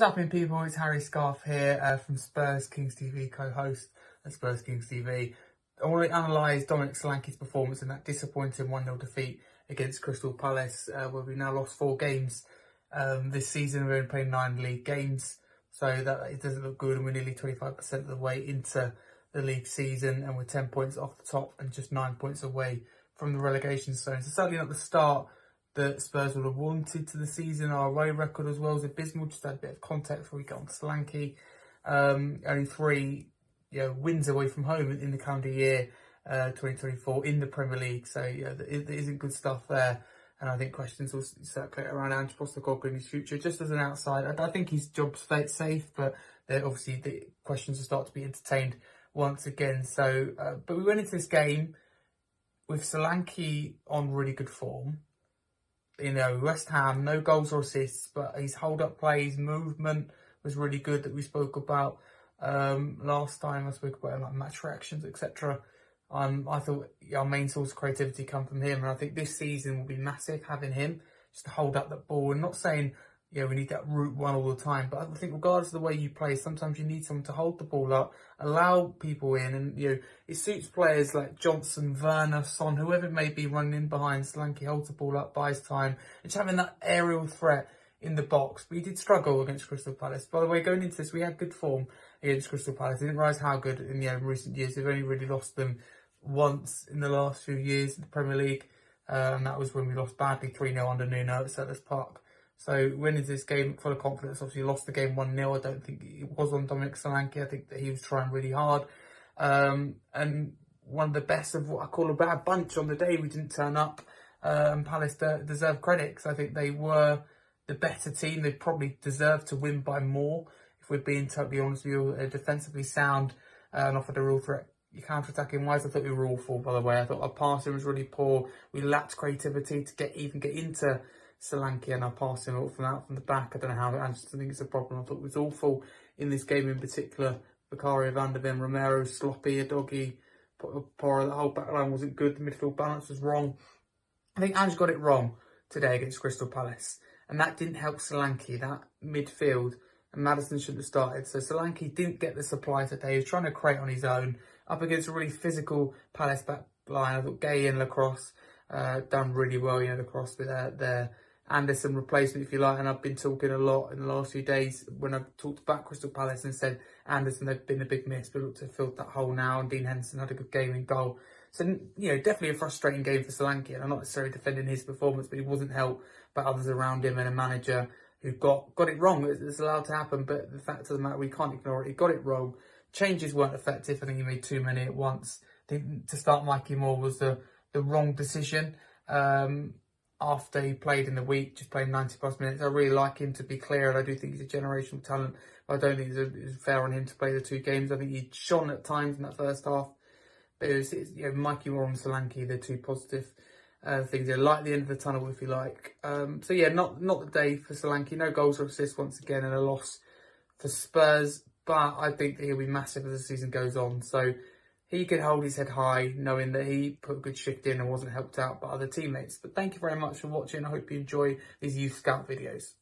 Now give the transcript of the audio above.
What's happening, people? It's Harry Scarf here from Spurs Kings TV, co-host at Spurs Kings TV. I want to analyse Dominic Solanke's performance in that disappointing 1-0 defeat against Crystal Palace, where we've now lost 4 games this season. We've only played 9 league games, so that it doesn't look good, and we're nearly 25% of the way into the league season, and we're 10 points off the top and just 9 points away from the relegation zone. So certainly not the start that Spurs would have wanted to the season. Our away record as well is abysmal. Just to add a bit of context before we get on to Solanke. Only 3 wins away from home in the calendar year 2024 in the Premier League. So there isn't good stuff there. And I think questions will circulate around Ange Postecoglou in his future. Just as an outsider, I think his job's safe, but obviously the questions will start to be entertained once again. So, but we went into this game with Solanke on really good form. West Ham, no goals or assists, but his hold-up play, his movement was really good that we spoke about last time. I spoke about like match reactions, etc. I thought our main source of creativity come from him, and I think this season will be massive having him just to hold up that ball. And not saying we need that route one all the time, but I think regardless of the way you play, sometimes you need someone to hold the ball up, allow people in, and it suits players like Johnson, Werner, Son, whoever it may be running in behind. Solanke holds the ball up, buys time, and just having that aerial threat in the box. We did struggle against Crystal Palace. By the way, going into this, we had good form against Crystal Palace. I didn't realise how good in recent years. We've only really lost them once in the last few years in the Premier League, and that was when we lost badly 3-0 under Nuno at Selhurst Park. So went into this game full of confidence. Obviously lost the game 1-0. I don't think it was on Dominic Solanke. I think that he was trying really hard. And one of the best of what I call a bad bunch on the day. We didn't turn up. And Palace deserve credit, because I think they were the better team. They probably deserved to win by more, if we're being totally honest with you. Defensively sound and offered a real threat. Counter-attacking wise, I thought we were awful, by the way. I thought our passing was really poor. We lacked creativity to even get into Solanke, and our passing from the back. I don't know how, I just think it's a problem. I thought it was awful in this game in particular. Vicario, Van der Ven, Romero, sloppy, a doggy. Poor, the whole back line wasn't good. The midfield balance was wrong. I think Ange got it wrong today against Crystal Palace, and that didn't help Solanke, that midfield. And Maddison shouldn't have started. So Solanke didn't get the supply today. He was trying to create on his own up against a really physical Palace back line. I thought Gay and Lacrosse done really well. Lacrosse with their Anderson replacement, if you like. And I've been talking a lot in the last few days when I've talked about Crystal Palace and said Anderson, they've been a big miss, but look to have filled that hole now. And Dean Henderson had a good game in goal. So, definitely a frustrating game for Solanke. And I'm not necessarily defending his performance, but he wasn't helped by others around him and a manager who got it wrong. It's allowed to happen, but the fact of the matter, we can't ignore it. He got it wrong. Changes weren't effective. I think he made too many at once. I think to start Mikey Moore was the wrong decision. After he played in the week, just playing 90+ minutes. I really like him, to be clear, and I do think he's a generational talent, but I don't think it's fair on him to play the 2 games. I think he shone at times in that first half, but it was Mikey Moore and Solanke, the 2 positive things. Light at the end of the tunnel, if you like. So not the day for Solanke. No goals or assists once again, and a loss for Spurs. But I think that he'll be massive as the season goes on. So he could hold his head high, knowing that he put a good shift in and wasn't helped out by other teammates. But thank you very much for watching. I hope you enjoy these youth scout videos.